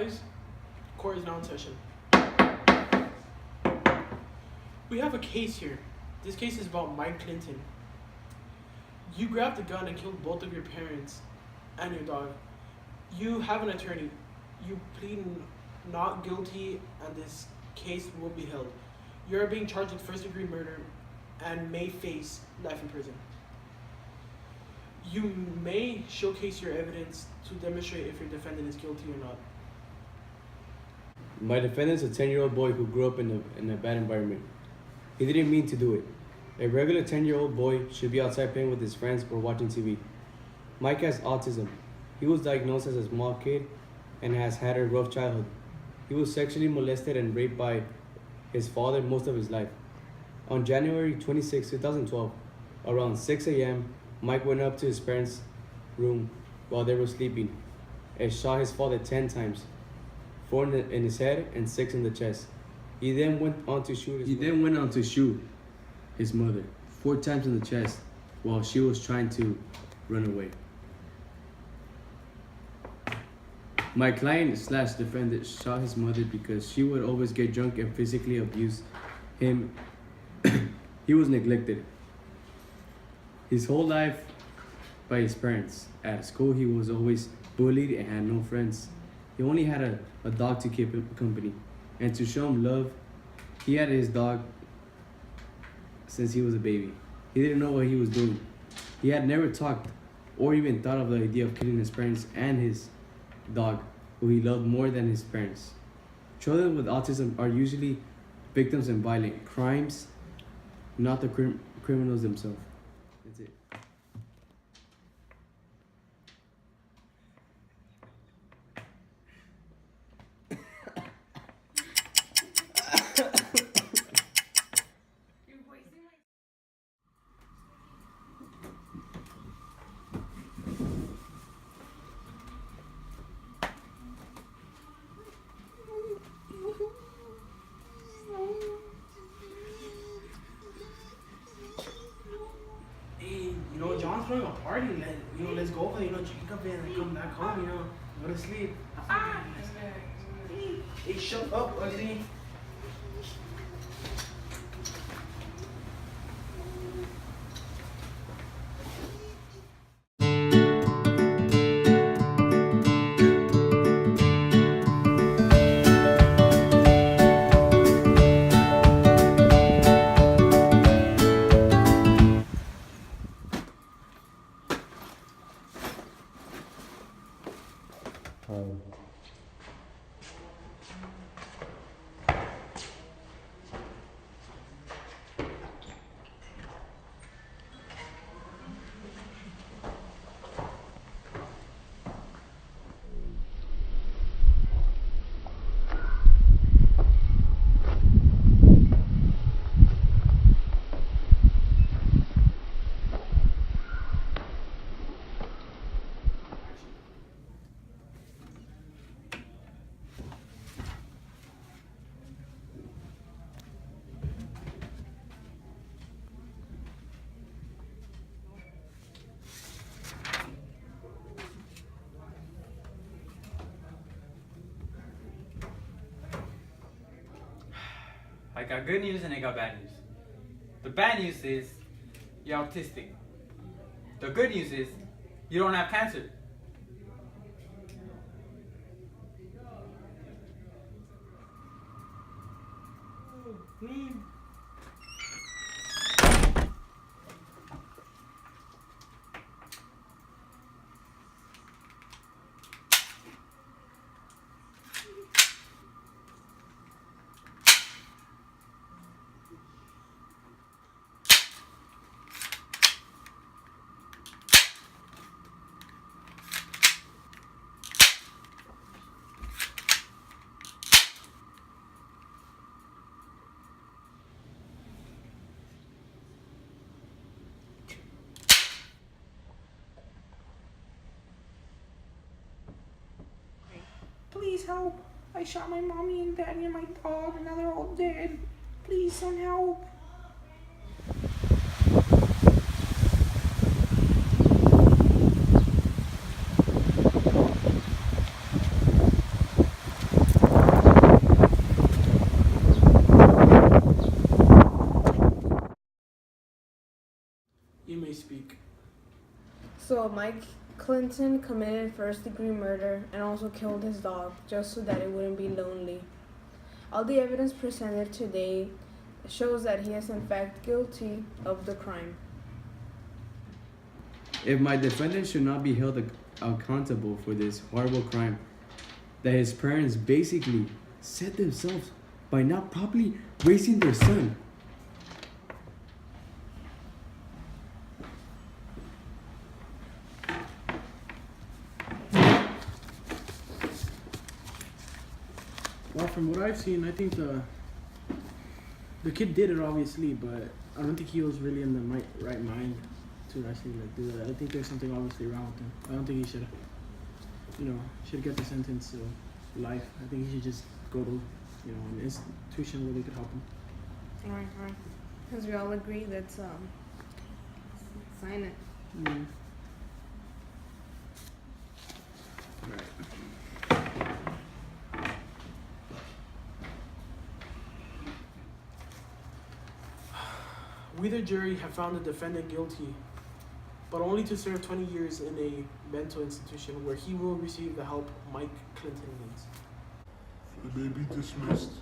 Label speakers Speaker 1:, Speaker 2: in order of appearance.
Speaker 1: rise. Court is now in session. We have a case here. This case is about Mike Clinton. You grabbed a gun and killed both of your parents and your dog. You have an attorney. You plead not guilty and this case will be held. You're being charged with first-degree murder and may face life in prison. You may showcase your evidence to demonstrate if your defendant is guilty or not.
Speaker 2: My defendant is a 10-year-old boy who grew up in a bad environment. He didn't mean to do it. A regular 10-year-old boy should be outside playing with his friends or watching TV. Mike has autism. He was diagnosed as a small kid and has had a rough childhood. He was sexually molested and raped by his father most of his life. On January 26, 2012, around 6 a.m., Mike went up to his parents' room while they were sleeping and shot his father 10 times, 4 in his head and 6 in the chest. He then went on to shoot his mother 4 times in the chest while she was trying to run away. My client / defendant shot his mother because she would always get drunk and physically abuse him. He was neglected his whole life by his parents. At school, he was always bullied and had no friends. He only had a dog to keep him company. And to show him love, he had his dog since he was a baby. He didn't know what he was doing. He had never talked or even thought of the idea of killing his parents and his dog, who he loved more than his parents. Children with autism are usually victims in violent crimes, not the criminals themselves. That's it.
Speaker 1: John's throwing a party. Let's go over there, drink up and come back home, go to sleep. Hey, shut up, ugly.
Speaker 3: I got good news and I got bad news. The bad news is you're autistic. The good news is you don't have cancer.
Speaker 4: Please help. I shot my mommy and daddy and my dog and now they're all dead. Please, some help.
Speaker 5: So Mike Clinton committed first-degree murder and also killed his dog just so that it wouldn't be lonely. All the evidence presented today shows that he is in fact guilty of the crime.
Speaker 2: If my defendant should not be held accountable for this horrible crime that his parents basically set themselves by not properly raising their son.
Speaker 1: Well, from what I've seen, I think the kid did it obviously, but I don't think he was really in the right mind to actually like do that. I think there's something obviously wrong with him. I don't think he should, should get the sentence of life. I think he should just go to, an institution where they could help him.
Speaker 5: Alright. Because we all agree, let's sign it.
Speaker 1: Mm. We, the jury, have found the defendant guilty, but only to serve 20 years in a mental institution where he will receive the help Mike Clinton needs.
Speaker 6: They may be dismissed.